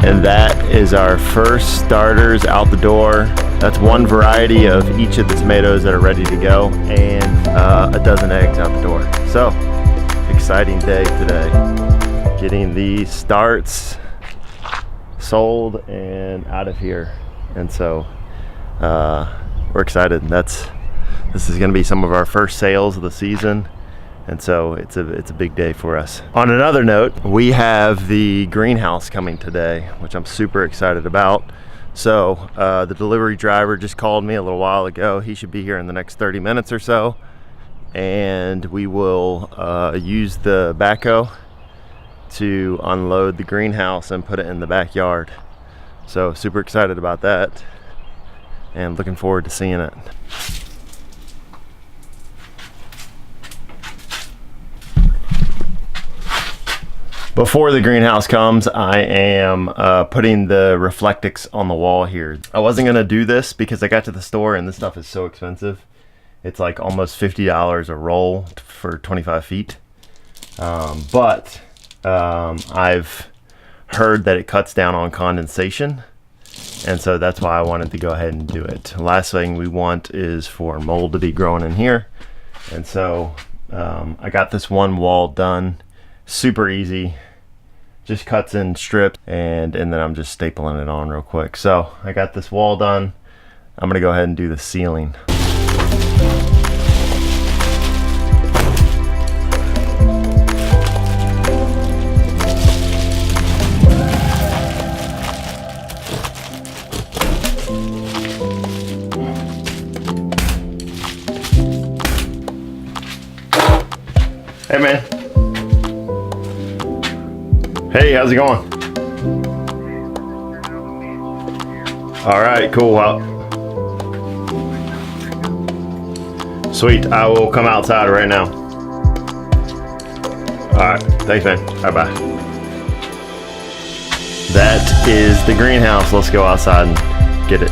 And that is our first starters out the door. That's one variety of each of the tomatoes that are ready to go, and a dozen eggs out the door. So, exciting day today. Getting these starts sold and out of here. And so, we're excited. This is gonna be some of our first sales of the season. And so it's a big day for us. On another note, we have the greenhouse coming today, which I'm super excited about. So the delivery driver just called me a little while ago. He should be here in the next 30 minutes or so. And we will use the backhoe to unload the greenhouse and put it in the backyard. So super excited about that and looking forward to seeing it. Before the greenhouse comes, I am putting the Reflectix on the wall here. I wasn't gonna do this because I got to the store and this stuff is so expensive. It's like almost $50 a roll for 25 feet. But I've heard that it cuts down on condensation. And so that's why I wanted to go ahead and do it. The last thing we want is for mold to be growing in here. And so I got this one wall done. Super easy, just cuts in strips, and then I'm just stapling it on real quick. So I got this wall done. I'm gonna go ahead and do the ceiling. Hey man. Hey, how's it going? All right, cool. Well, sweet. I will come outside right now. All right, thanks, man. Bye bye. That is the greenhouse. Let's go outside and get it.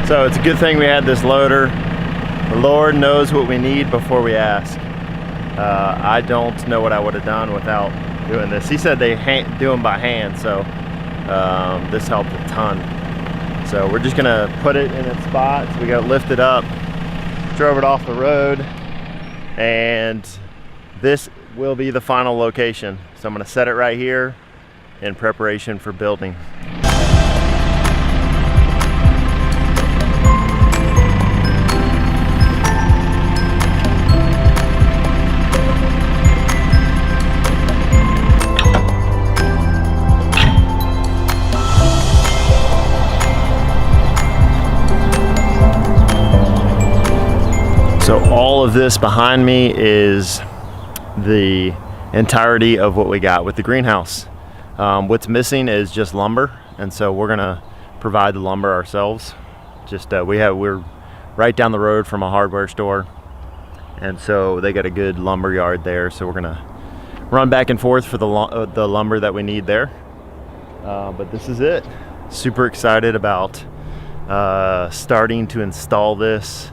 So it's a good thing we had this loader. The Lord knows what we need before we ask. I don't know what I would have done without doing this. He said they do them by hand, so this helped a ton. So we're just gonna put it in its spot. So we gotta lift it up, drove it off the road, and this will be the final location. So I'm gonna set it right here in preparation for building. So all of this behind me is the entirety of what we got with the greenhouse. What's missing is just lumber, and so we're gonna provide the lumber ourselves. We're right down the road from a hardware store, and so they got a good lumber yard there, so we're gonna run back and forth for the lumber that we need there. But this is it. Super excited about starting to install this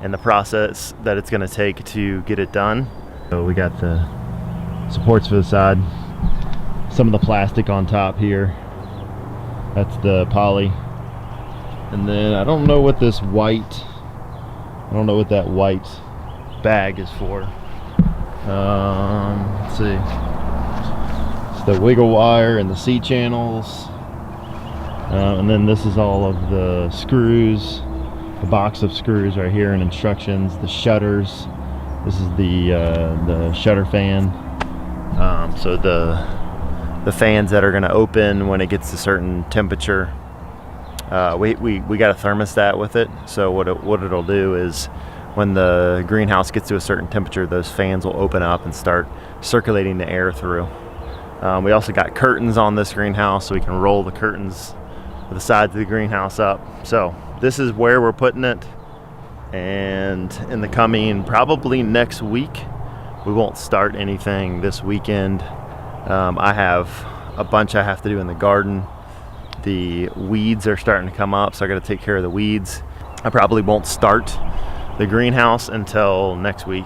and the process that it's going to take to get it done. So we got the supports for the side, some of the plastic on top here, that's the poly, and then I don't know what this white, I don't know what that white bag is for. Let's see, it's the wiggle wire and the C channels, and then this is all of the screws, the box of screws right here and instructions, the shutters. This is the shutter fan. So the fans that are going to open when it gets to a certain temperature. We got a thermostat with it. So what it'll do is when the greenhouse gets to a certain temperature, those fans will open up and start circulating the air through. We also got curtains on this greenhouse, so we can roll the curtains to the sides of the greenhouse up. So this is where we're putting it. And in the coming, probably next week, we won't start anything this weekend. I have a bunch I have to do in the garden. The weeds are starting to come up, so I got to take care of the weeds. I probably won't start the greenhouse until next week.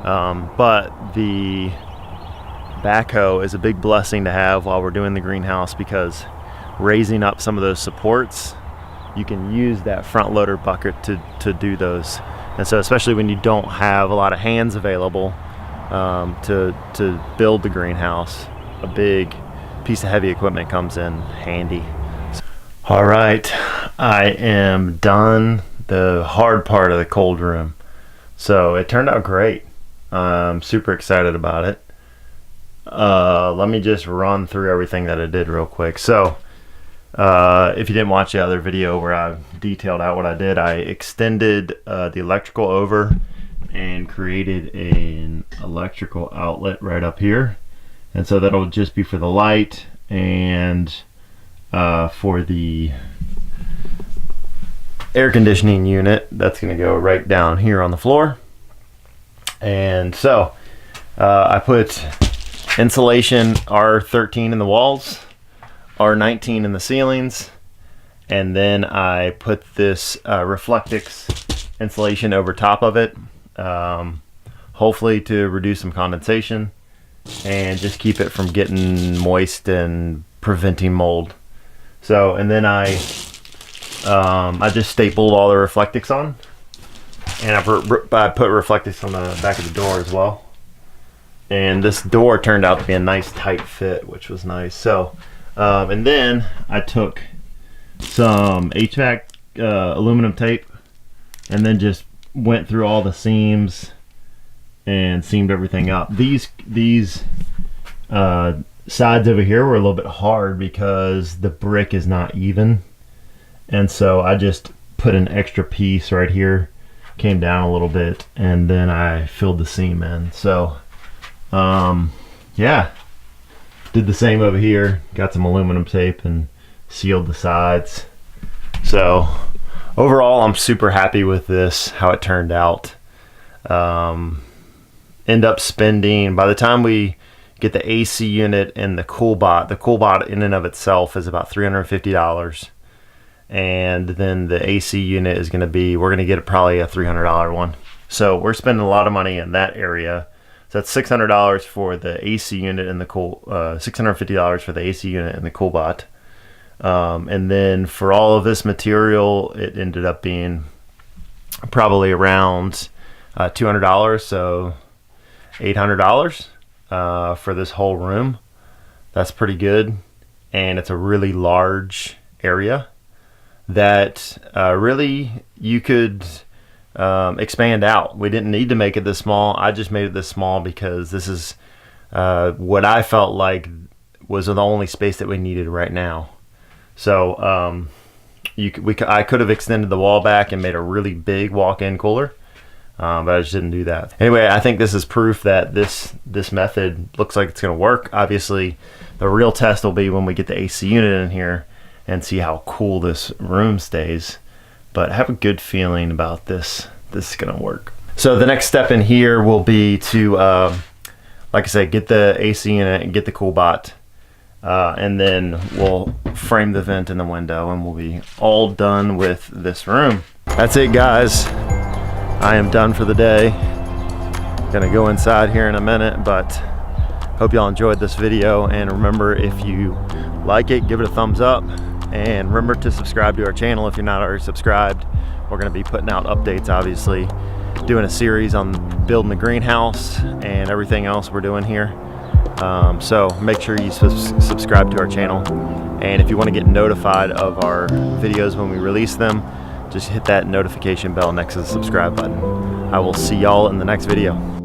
But the backhoe is a big blessing to have while we're doing the greenhouse, because raising up some of those supports, you can use that front loader bucket to do those. And so especially when you don't have a lot of hands available to build the greenhouse, a big piece of heavy equipment comes in handy. All right, I am done the hard part of the cold room. So it turned out great. I'm super excited about it. Let me just run through everything that I did real quick. So if you didn't watch the other video where I detailed out what I did, I extended the electrical over and created an electrical outlet right up here. And so that'll just be for the light and for the air conditioning unit. That's going to go right down here on the floor. And so I put insulation R13 in the walls, R19 in the ceilings, and then I put this Reflectix insulation over top of it, hopefully to reduce some condensation and just keep it from getting moist and preventing mold. So, and then I just stapled all the Reflectix on, and I put Reflectix on the back of the door as well. And this door turned out to be a nice tight fit, which was nice. So and then I took some HVAC aluminum tape and then just went through all the seams and seamed everything up. These sides over here were a little bit hard because the brick is not even, and so I just put an extra piece right here, came down a little bit, and then I filled the seam in. So yeah, did the same over here, got some aluminum tape and sealed the sides. So overall, I'm super happy with this, how it turned out. End up spending, by the time we get the AC unit and the CoolBot in and of itself is about $350. And then the AC unit is going to be, we're going to get probably a $300 one. So we're spending a lot of money in that area. So that's $600 for the AC unit and the $650 for the AC unit and the CoolBot. And then for all of this material, it ended up being probably around $200, so $800 for this whole room. That's pretty good, and it's a really large area that really you could expand out. We didn't need to make it this small. I just made it this small because this is what I felt like was the only space that we needed right now. So I could have extended the wall back and made a really big walk-in cooler, but I just didn't do that. Anyway, I think this is proof that this method looks like it's going to work. Obviously, the real test will be when we get the AC unit in here and see how cool this room stays. But I have a good feeling about this. This is going to work. So the next step in here will be to, like I said, get the AC unit and get the CoolBot. And then we'll frame the vent in the window and we'll be all done with this room. That's it, guys. I am done for the day. Gonna go inside here in a minute, but hope y'all enjoyed this video, and remember, if you like it, give it a thumbs up, and remember to subscribe to our channel if you're not already subscribed. We're going to be putting out updates, obviously, doing a series on building the greenhouse and everything else we're doing here. So make sure you subscribe to our channel, and if you want to get notified of our videos when we release them, just hit that notification bell next to the subscribe button. I will see y'all in the next video.